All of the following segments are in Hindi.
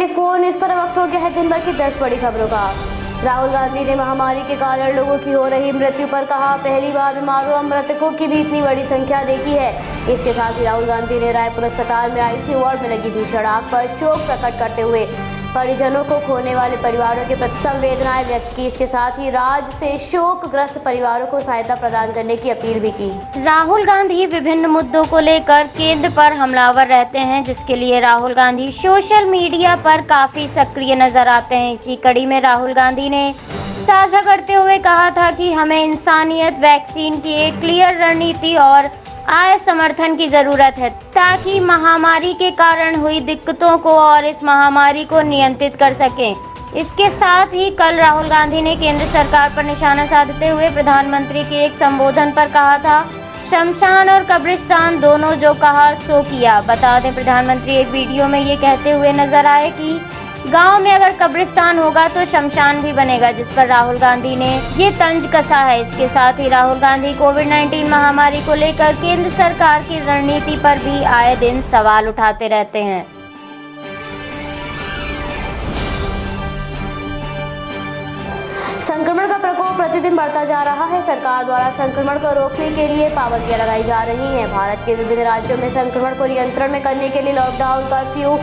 24 न्यूज पर वक्त हो गया है दिन भर की 10 बड़ी खबरों का। राहुल गांधी ने महामारी के कारण लोगों की हो रही मृत्यु पर कहा, पहली बार बीमारों और मृतकों की भी इतनी बड़ी संख्या देखी है। इसके साथ ही राहुल गांधी ने रायपुर अस्पताल में आईसीयू वार्ड में लगी भीषण आग पर शोक प्रकट करते हुए परिजनों को खोने वाले परिवारों के प्रति संवेदनाएं व्यक्त की। इसके साथ ही राज्य से शोकग्रस्त परिवारों को सहायता प्रदान करने की अपील भी की। राहुल गांधी विभिन्न मुद्दों को लेकर केंद्र पर हमलावर रहते हैं, जिसके लिए राहुल गांधी सोशल मीडिया पर काफी सक्रिय नजर आते हैं। इसी कड़ी में राहुल गांधी ने साझा करते हुए कहा था कि हमें इंसानियत, वैक्सीन की एक क्लियर रणनीति और आय समर्थन की जरूरत है, ताकि महामारी के कारण हुई दिक्कतों को और इस महामारी को नियंत्रित कर सकें। इसके साथ ही कल राहुल गांधी ने केंद्र सरकार पर निशाना साधते हुए प्रधानमंत्री के एक संबोधन पर कहा था, शमशान और कब्रिस्तान दोनों जो कहा सो किया। बता दें, प्रधानमंत्री एक वीडियो में ये कहते हुए नजर आए कि गांव में अगर कब्रिस्तान होगा तो शमशान भी बनेगा, जिस पर राहुल गांधी ने ये तंज कसा है। इसके साथ ही राहुल गांधी कोविड-19 महामारी को लेकर केंद्र सरकार की रणनीति पर भी आए दिन सवाल उठाते रहते हैं। संक्रमण का प्रकोप प्रतिदिन बढ़ता जा रहा है। सरकार द्वारा संक्रमण को रोकने के लिए पाबंदियां लगाई जा रही हैं। भारत के विभिन्न राज्यों में संक्रमण को नियंत्रण में करने के लिए लॉकडाउन कर्फ्यू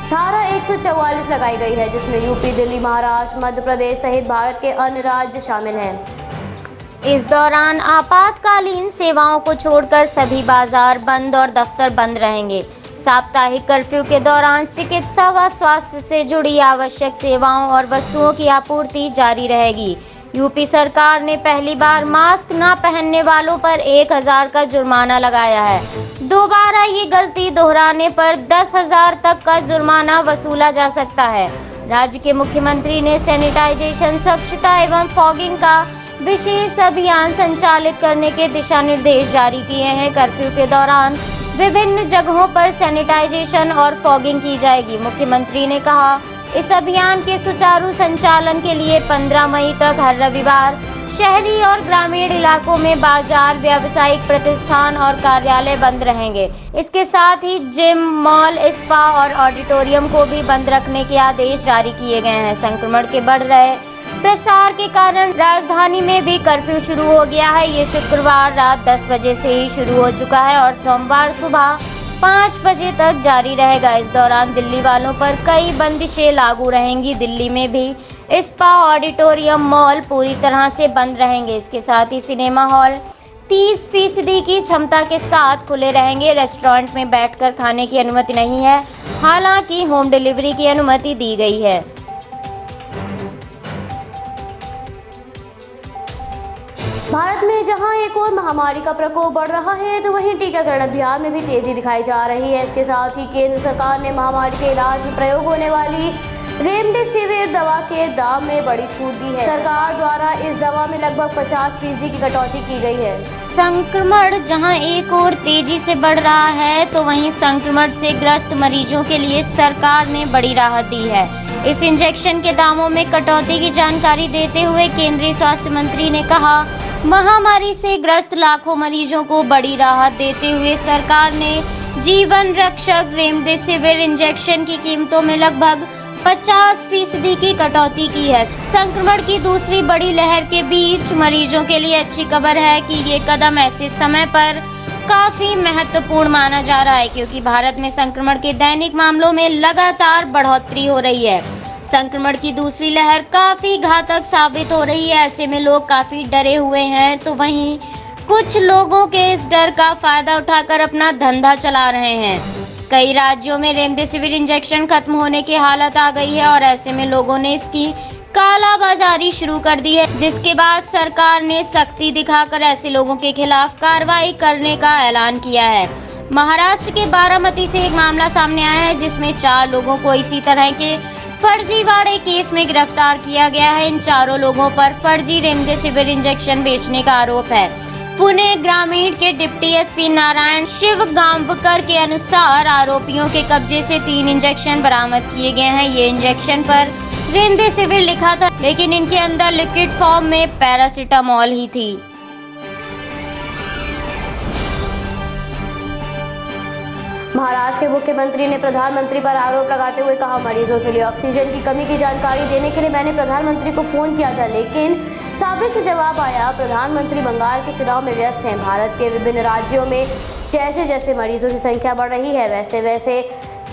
धारा 144 लगाई गई है, जिसमें यूपी, दिल्ली, महाराष्ट्र, मध्य प्रदेश सहित भारत के अन्य राज्य शामिल हैं। इस दौरान आपातकालीन सेवाओं को छोड़कर सभी बाजार बंद और दफ्तर बंद रहेंगे। साप्ताहिक कर्फ्यू के दौरान चिकित्सा व स्वास्थ्य से जुड़ी आवश्यक सेवाओं और वस्तुओं की आपूर्ति जारी रहेगी। यूपी सरकार ने पहली बार मास्क न पहनने वालों पर 1000 का जुर्माना लगाया है। दोबारा ये गलती दोहराने पर 10,000 तक का जुर्माना वसूला जा सकता है। राज्य के मुख्यमंत्री ने सैनिटाइजेशन, स्वच्छता एवं फॉगिंग का विशेष अभियान संचालित करने के दिशा निर्देश जारी किए हैं। कर्फ्यू के दौरान विभिन्न जगहों पर सैनिटाइजेशन और फॉगिंग की जाएगी। मुख्यमंत्री ने कहा, इस अभियान के सुचारू संचालन के लिए 15 मई तक हर रविवार शहरी और ग्रामीण इलाकों में बाजार, व्यावसायिक प्रतिष्ठान और कार्यालय बंद रहेंगे। इसके साथ ही जिम, मॉल, स्पा और ऑडिटोरियम को भी बंद रखने के आदेश जारी किए गए हैं। संक्रमण के बढ़ रहे प्रसार के कारण राजधानी में भी कर्फ्यू शुरू हो गया है। ये शुक्रवार रात 10 बजे से ही शुरू हो चुका है और सोमवार सुबह 5 बजे तक जारी रहेगा। इस दौरान दिल्ली वालों पर कई बंदिशें लागू रहेंगी। दिल्ली में भी स्पा, ऑडिटोरियम, मॉल पूरी तरह से बंद रहेंगे। इसके साथ ही सिनेमा हॉल 30% की क्षमता के साथ खुले रहेंगे। रेस्टोरेंट में बैठकर खाने की अनुमति नहीं है, हालांकि होम डिलीवरी की अनुमति दी गई है। भारत में जहां एक और महामारी का प्रकोप बढ़ रहा है, तो वहीं टीकाकरण अभियान में भी तेजी दिखाई जा रही है। इसके साथ ही केंद्र सरकार ने महामारी के इलाज में प्रयोग होने वाली रेमडेसिविर दवा के दाम में बड़ी छूट दी है। सरकार द्वारा इस दवा में लगभग 50% की कटौती की गई है। संक्रमण जहां एक और तेजी से बढ़ रहा है, तो वहीं संक्रमण से ग्रस्त मरीजों के लिए सरकार ने बड़ी राहत दी है। इस इंजेक्शन के दामों में कटौती की जानकारी देते हुए केंद्रीय स्वास्थ्य मंत्री ने कहा, महामारी से ग्रस्त लाखों मरीजों को बड़ी राहत देते हुए सरकार ने जीवन रक्षक रेमडेसिविर इंजेक्शन की कीमतों में लगभग 50% की कटौती की है। संक्रमण की दूसरी बड़ी लहर के बीच मरीजों के लिए अच्छी खबर है कि ये कदम ऐसे समय पर काफी महत्वपूर्ण माना जा रहा है, क्योंकि भारत में संक्रमण के दैनिक मामलों में लगातार बढ़ोतरी हो रही है। संक्रमण की दूसरी लहर काफी घातक साबित हो रही है। ऐसे में लोग काफी डरे हुए हैं, तो वहीं कुछ लोगों के इस डर का फायदा उठाकर अपना धंधा चला रहे हैं। कई राज्यों में रेमडेसिविर इंजेक्शन खत्म होने की हालत आ गई है और ऐसे में लोगों ने इसकी कालाबाजारी शुरू कर दी है, जिसके बाद सरकार ने सख्ती दिखाकर ऐसे लोगों के खिलाफ कार्रवाई करने का ऐलान किया है। महाराष्ट्र के बारामती से एक मामला सामने आया है, जिसमें 4 लोगों को इसी तरह के फर्जीवाड़े केस में गिरफ्तार किया गया है। इन चारों लोगों पर फर्जी रेमडेसिविर इंजेक्शन बेचने का आरोप है। पुणे ग्रामीण के डिप्टी एसपी नारायण शिवगांवकर के अनुसार आरोपियों के कब्जे से 3 इंजेक्शन बरामद किए गए हैं। ये इंजेक्शन पर रेमडेसिविर लिखा था, लेकिन इनके अंदर लिक्विड फॉर्म में पैरासिटामोल ही थी। महाराष्ट्र के मुख्यमंत्री ने प्रधानमंत्री पर आरोप लगाते हुए कहा, मरीजों के लिए ऑक्सीजन की कमी की जानकारी देने के लिए मैंने प्रधानमंत्री को फोन किया था, लेकिन सामने से जवाब आया, प्रधानमंत्री बंगाल के चुनाव में व्यस्त हैं। भारत के विभिन्न राज्यों में जैसे जैसे मरीजों की संख्या बढ़ रही है, वैसे वैसे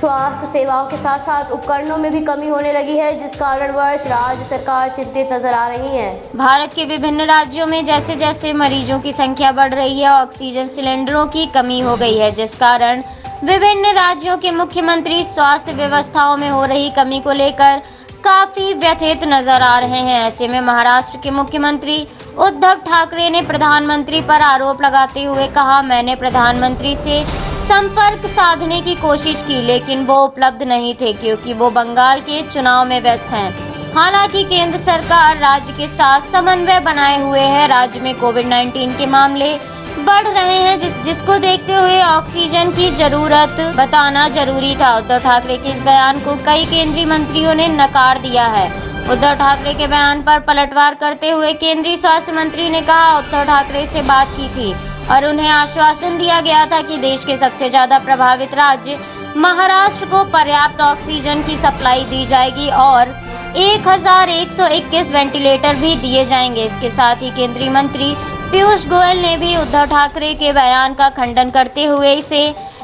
स्वास्थ्य सेवाओं के साथ साथ उपकरणों में भी कमी होने लगी है, जिस कारणवश राज्य सरकार चिंतित नजर आ रही है। भारत के विभिन्न राज्यों में जैसे जैसे मरीजों की संख्या बढ़ रही है, ऑक्सीजन सिलेंडरों की कमी हो गई है, जिस कारण विभिन्न राज्यों के मुख्यमंत्री स्वास्थ्य व्यवस्थाओं में हो रही कमी को लेकर काफी व्यथित नजर आ रहे हैं। ऐसे में महाराष्ट्र के मुख्यमंत्री उद्धव ठाकरे ने प्रधानमंत्री पर आरोप लगाते हुए कहा, मैंने प्रधानमंत्री से संपर्क साधने की कोशिश की, लेकिन वो उपलब्ध नहीं थे क्योंकि वो बंगाल के चुनाव में व्यस्त हैं। हालांकि केंद्र सरकार राज्य के साथ समन्वय बनाए हुए है। राज्य में कोविड-19 के मामले बढ़ रहे हैं, जिसको देखते हुए ऑक्सीजन की जरूरत बताना जरूरी था। उद्धव ठाकरे के इस बयान को कई केंद्रीय मंत्रियों ने नकार दिया है। उद्धव ठाकरे के बयान पर पलटवार करते हुए केंद्रीय स्वास्थ्य मंत्री ने कहा, उद्धव ठाकरे से बात की थी और उन्हें आश्वासन दिया गया था कि देश के सबसे ज्यादा प्रभावित राज्य महाराष्ट्र को पर्याप्त ऑक्सीजन की सप्लाई दी जाएगी और 1121 वेंटिलेटर भी दिए जाएंगे। इसके साथ ही केंद्रीय मंत्री पीयूष गोयल ने भी उद्धव ठाकरे के बयान का खंडन करते हुए इसे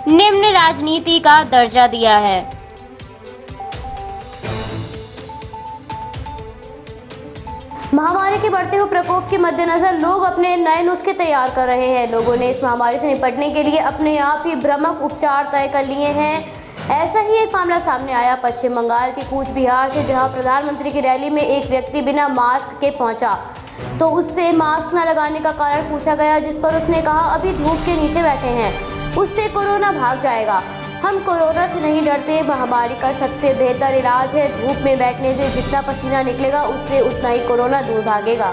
निम्न राजनीति का दर्जा दिया है। महामारी के बढ़ते हुए प्रकोप के मद्देनजर लोग अपने नए नुस्खे तैयार कर रहे हैं। लोगों ने इस महामारी से निपटने के लिए अपने आप ही भ्रामक उपचार तय कर लिए हैं। ऐसा ही एक मामला सामने आया पश्चिम बंगाल के कूच बिहार से, जहां प्रधानमंत्री की रैली में एक व्यक्ति बिना मास्क के पहुंचा तो उससे मास्क न लगाने का कारण पूछा गया, जिस पर उसने कहा, अभी धूप के नीचे बैठे हैं, उससे कोरोना भाग जाएगा। हम कोरोना से नहीं डरते, महामारी का सबसे बेहतर इलाज है धूप में बैठने से। जितना पसीना निकलेगा उससे उतना ही कोरोना दूर भागेगा।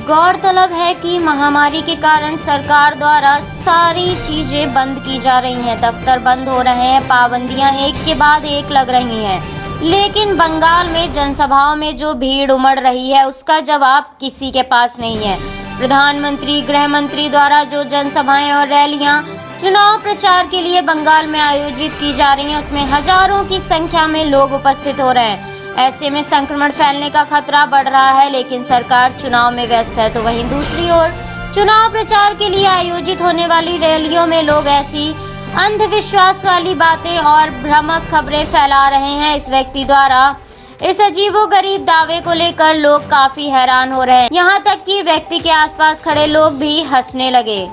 गौरतलब है कि महामारी के कारण सरकार द्वारा सारी चीजें बंद की जा रही हैं, दफ्तर बंद हो रहे हैं, पाबंदियां एक के बाद एक लग रही हैं, लेकिन बंगाल में जनसभाओं में जो भीड़ उमड़ रही है उसका जवाब किसी के पास नहीं है। प्रधानमंत्री, गृह मंत्री द्वारा जो जनसभाएं और रैलियां चुनाव प्रचार के लिए बंगाल में आयोजित की जा रही हैं, उसमें हजारों की संख्या में लोग उपस्थित हो रहे हैं। ऐसे में संक्रमण फैलने का खतरा बढ़ रहा है, लेकिन सरकार चुनाव में व्यस्त है। तो वहीं दूसरी ओर चुनाव प्रचार के लिए आयोजित होने वाली रैलियों में लोग ऐसी अंधविश्वास वाली बातें और भ्रामक खबरें फैला रहे हैं। इस व्यक्ति द्वारा इस अजीबोगरीब दावे को लेकर लोग काफी हैरान हो रहे हैं, यहाँ तक कि व्यक्ति के आसपास खड़े लोग भी हंसने लगे।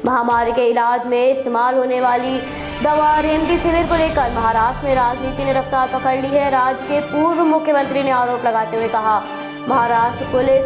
महामारी के इलाज में इस्तेमाल होने वाली दवा रेमडेसिविर को लेकर महाराष्ट्र में राजनीति ने रफ्तार पकड़ ली है। राज्य के पूर्व मुख्यमंत्री ने आरोप लगाते हुए कहा, महाराष्ट्र पुलिस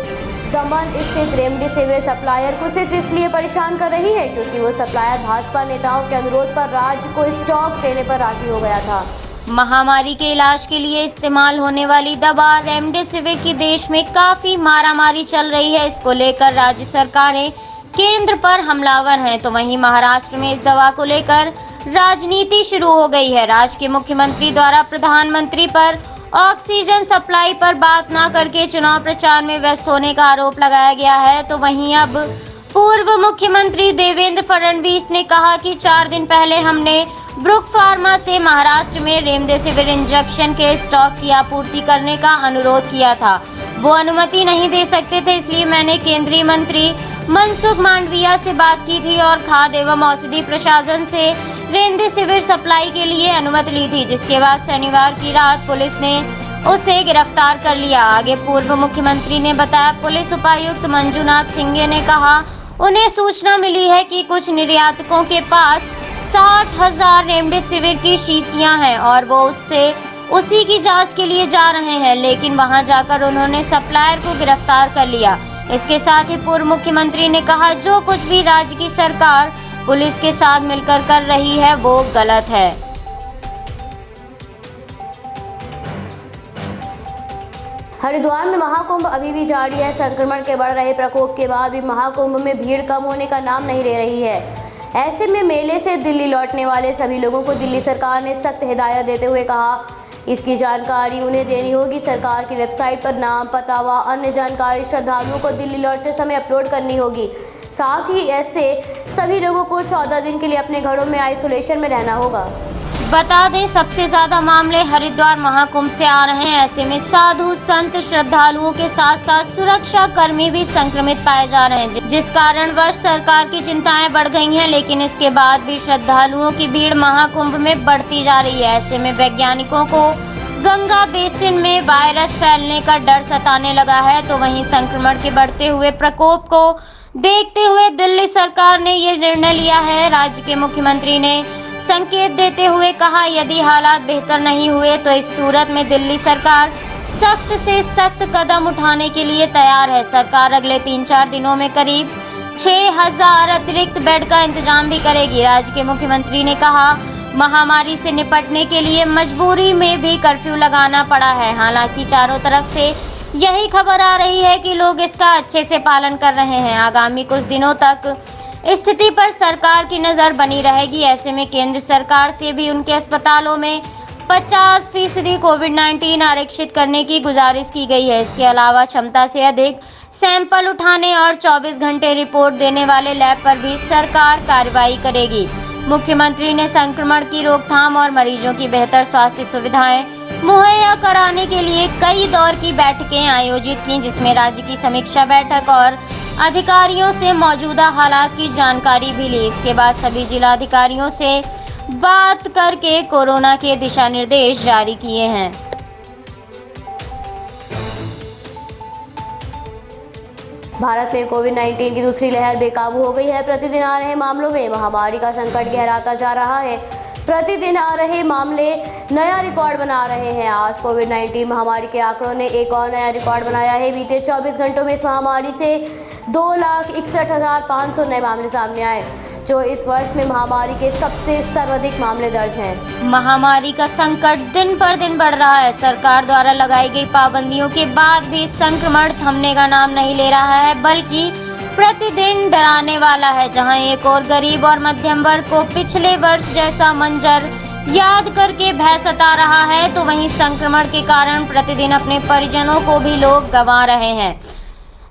दमन स्थित रेमडेसिविर सप्लायर को सिर्फ इसलिए परेशान कर रही है क्योंकि वो सप्लायर भाजपा नेताओं के अनुरोध पर राज्य को स्टॉक देने पर राजी हो गया था। महामारी के इलाज के लिए इस्तेमाल होने वाली दवा रेमडेसिविर की देश में काफी मारामारी चल रही है। इसको लेकर राज्य सरकारें केंद्र पर हमलावर हैं, तो वहीं महाराष्ट्र में इस दवा को लेकर राजनीति शुरू हो गई है। राज्य के मुख्यमंत्री द्वारा प्रधानमंत्री पर ऑक्सीजन सप्लाई पर बात न करके चुनाव प्रचार में व्यस्त होने का आरोप लगाया गया है। तो वहीं अब पूर्व मुख्यमंत्री देवेंद्र फडणवीस ने कहा कि 4 दिन पहले हमने ब्रुक फार्मा से महाराष्ट्र में रेमडेसिविर इंजेक्शन के स्टॉक की आपूर्ति करने का अनुरोध किया था। वो अनुमति नहीं दे सकते थे, इसलिए मैंने केंद्रीय मंत्री मनसुख मांडविया से बात की थी और खाद्य एवं औषधि प्रशासन से रेमडेसिविर सप्लाई के लिए अनुमति ली थी, जिसके बाद शनिवार की रात पुलिस ने उसे गिरफ्तार कर लिया। आगे पूर्व मुख्यमंत्री ने बताया, पुलिस उपायुक्त मंजुनाथ सिंघे ने कहा, उन्हें सूचना मिली है कि कुछ निर्यातकों के पास 60,000 रेमडेसिविर की शीशियां हैं और वो उसी की जांच के लिए जा रहे हैं, लेकिन वहां जाकर उन्होंने सप्लायर को गिरफ्तार कर लिया। इसके साथ ही पूर्व मुख्यमंत्री ने कहा, जो कुछ भी राज्य की सरकार पुलिस के साथ मिलकर कर रही है वो गलत है। हरिद्वार में महाकुंभ अभी भी जारी है। संक्रमण के बढ़ रहे प्रकोप के बाद भी महाकुंभ में भीड़ कम होने का नाम नहीं ले रही है। ऐसे में मेले से दिल्ली लौटने वाले सभी लोगों को दिल्ली सरकार ने सख्त हिदायत देते हुए कहा, इसकी जानकारी उन्हें देनी होगी। सरकार की वेबसाइट पर नाम, पता व अन्य जानकारी श्रद्धालुओं को दिल्ली लौटते समय अपलोड करनी होगी। साथ ही ऐसे सभी लोगों को 14 दिन के लिए अपने घरों में आइसोलेशन में रहना होगा। बता दें, सबसे ज्यादा मामले हरिद्वार महाकुंभ से आ रहे हैं। ऐसे में साधु संत श्रद्धालुओं के साथ साथ सुरक्षा कर्मी भी संक्रमित पाए जा रहे हैं, जिस कारणवश सरकार की चिंताएं बढ़ गई हैं। लेकिन इसके बाद भी श्रद्धालुओं की भीड़ महाकुंभ में बढ़ती जा रही है। ऐसे में वैज्ञानिकों को गंगा बेसिन में वायरस फैलने का डर सताने लगा है। तो वहीं संक्रमण के बढ़ते हुए प्रकोप को देखते हुए दिल्ली सरकार ने ये निर्णय लिया है। राज्य के मुख्यमंत्री ने संकेत देते हुए कहा, यदि हालात बेहतर नहीं हुए तो इस सूरत में दिल्ली सरकार सख्त से सख्त कदम उठाने के लिए तैयार है। सरकार अगले 3-4 दिनों में करीब 6000 अतिरिक्त बेड का इंतजाम भी करेगी। राज्य के मुख्यमंत्री ने कहा, महामारी से निपटने के लिए मजबूरी में भी कर्फ्यू लगाना पड़ा है। हालांकि चारों तरफ से यही खबर आ रही है कि लोग इसका अच्छे से पालन कर रहे हैं। आगामी कुछ दिनों तक स्थिति पर सरकार की नजर बनी रहेगी। ऐसे में केंद्र सरकार से भी उनके अस्पतालों में 50% कोविड-19 आरक्षित करने की गुजारिश की गई है। इसके अलावा क्षमता से अधिक सैंपल उठाने और 24 घंटे रिपोर्ट देने वाले लैब पर भी सरकार कार्रवाई करेगी। मुख्यमंत्री ने संक्रमण की रोकथाम और मरीजों की बेहतर स्वास्थ्य सुविधाएं मुहैया कराने के लिए कई दौर की बैठकें आयोजित की, जिसमें राज्य की समीक्षा बैठक और अधिकारियों से मौजूदा हालात की जानकारी भी ली। इसके बाद सभी जिलाधिकारियों से बात करके कोरोना के दिशा निर्देश जारी किए हैं। भारत में कोविड-19 की दूसरी लहर बेकाबू हो गई है। प्रतिदिन आ रहे मामलों में महामारी का संकट गहराता जा रहा है। प्रतिदिन आ रहे मामले नया रिकॉर्ड बना रहे हैं। आज कोविड-19 महामारी के आंकड़ों ने एक और नया रिकॉर्ड बनाया है। बीते 24 घंटों में इस महामारी से 2,61,500 नए मामले सामने आए, जो इस वर्ष में महामारी के सबसे सर्वाधिक मामले दर्ज हैं। महामारी का संकट दिन पर दिन बढ़ रहा है। सरकार द्वारा लगाई गई पाबंदियों के बाद भी संक्रमण थमने का नाम नहीं ले रहा है, बल्कि प्रतिदिन डराने वाला है। जहां एक और गरीब और मध्यम वर्ग को पिछले वर्ष जैसा मंजर याद करके भय सता रहा है, तो वहीं संक्रमण के कारण प्रतिदिन अपने परिजनों को भी लोग गंवा रहे हैं।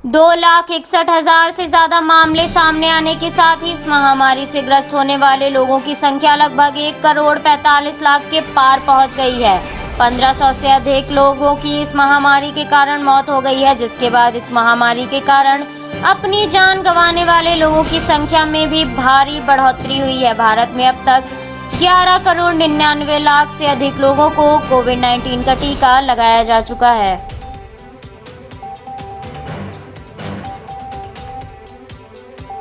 2,61,000 से ज्यादा मामले सामने आने के साथ ही इस महामारी से ग्रस्त होने वाले लोगों की संख्या लगभग 1,45,00,000 के पार पहुंच गई है। 1500 से अधिक लोगों की इस महामारी के कारण मौत हो गई है, जिसके बाद इस महामारी के कारण अपनी जान गंवाने वाले लोगों की संख्या में भी भारी बढ़ोतरी हुई है। भारत में अब तक 11,99,00,000 से अधिक लोगों को कोविड-19 का टीका लगाया जा चुका है।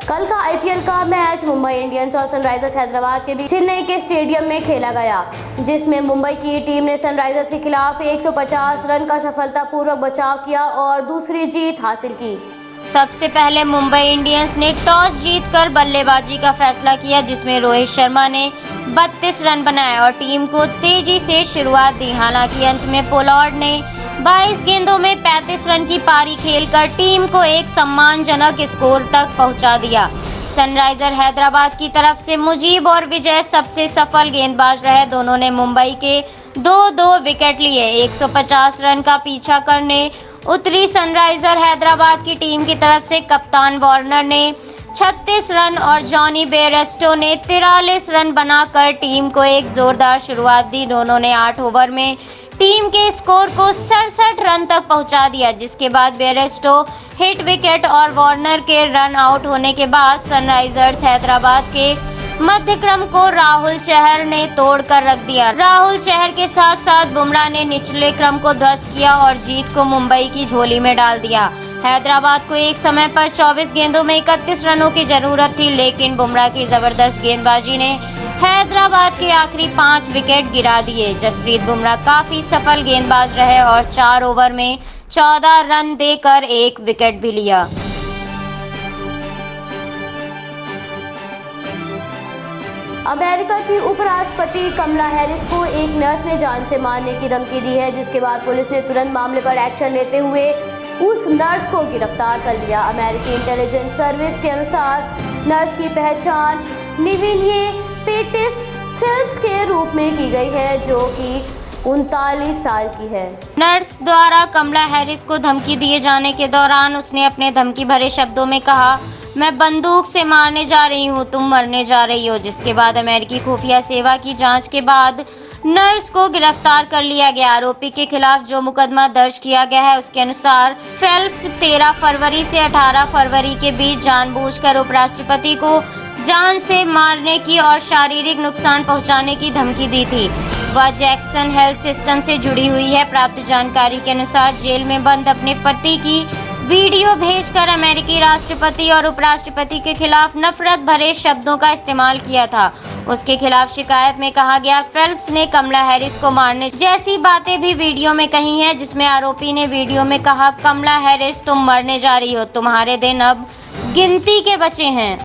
कल का आईपीएल का मैच मुंबई इंडियंस और सनराइजर्स हैदराबाद के बीच चेन्नई के स्टेडियम में खेला गया, जिसमें मुंबई की टीम ने सनराइजर्स के खिलाफ 150 रन का सफलतापूर्वक बचाव किया और दूसरी जीत हासिल की। सबसे पहले मुंबई इंडियंस ने टॉस जीतकर बल्लेबाजी का फैसला किया, जिसमें रोहित शर्मा ने 32 रन बनाए और टीम को तेजी से शुरुआत दी। हालांकि अंत में पोलार्ड ने 22 गेंदों में 35 रन की पारी खेलकर टीम को एक सम्मानजनक स्कोर तक पहुंचा दिया। सनराइजर हैदराबाद की तरफ से मुजीब और विजय सबसे सफल गेंदबाज रहे। दोनों ने मुंबई के 2-2 विकेट लिए। 150 रन का पीछा करने उतरी सनराइजर हैदराबाद की टीम की तरफ से कप्तान वार्नर ने 36 रन और जॉनी बेयरस्टो ने 43 रन बनाकर टीम को एक जोरदार शुरुआत दी। दोनों ने 8 ओवर में टीम के स्कोर को 67 रन तक पहुंचा दिया, जिसके बाद बेयरस्टो हिट विकेट और वार्नर के रन आउट होने के बाद सनराइजर्स हैदराबाद के मध्यक्रम को राहुल चहर ने तोड़कर रख दिया। राहुल चहर के साथ साथ बुमराह ने निचले क्रम को ध्वस्त किया और जीत को मुंबई की झोली में डाल दिया। हैदराबाद को एक समय पर 24 गेंदों में 31 रनों की जरूरत थी, लेकिन बुमराह की जबरदस्त गेंदबाजी ने हैदराबाद के आखिरी 5 विकेट गिरा दिए। जसप्रीत बुमराह काफी सफल गेंदबाज रहे और 4 ओवर में 14 रन देकर 1 विकेट भी लिया। अमेरिका की उपराष्ट्रपति कमला हैरिस को एक नर्स ने जान से मारने की धमकी दी है, जिसके बाद पुलिस ने तुरंत मामले पर एक्शन लेते हुए उस नर्स को गिरफ्तार कर लिया। अमेरिकी इंटेलिजेंस सर्विस के अनुसार नर्स की पहचान निविन्ये पेटिस फिलिप्स के रूप में की गई है, जो कि 39 साल की है। नर्स द्वारा कमला हैरिस को धमकी दिए जाने के दौरान उसने अपने धमकी भरे शब्दों में कहा, मैं बंदूक से मारने जा रही हूँ, तुम मरने जा रही हो। जिसके बाद अमेरिकी खुफिया सेवा की जांच के बाद नर्स को गिरफ्तार कर लिया गया। आरोपी के खिलाफ जो मुकदमा दर्ज किया गया है उसके अनुसार फेल्प्स 13 फरवरी से 18 फरवरी के बीच जानबूझकर उपराष्ट्रपति को जान से मारने की और शारीरिक नुकसान पहुंचाने की धमकी दी थी। वह जैक्सन हेल्थ सिस्टम से जुड़ी हुई है। प्राप्त जानकारी के अनुसार जेल में बंद अपने पति की वीडियो भेजकर अमेरिकी राष्ट्रपति और उपराष्ट्रपति के खिलाफ नफरत भरे शब्दों का इस्तेमाल किया था। उसके खिलाफ शिकायत में कहा गया फेल्प्स ने कमला हैरिस को मारने जैसी बातें भी वीडियो में कही हैं, जिसमें आरोपी ने वीडियो में कहा, कमला हैरिस तुम मरने जा रही हो, तुम्हारे दिन अब गिनती के बचे हैं।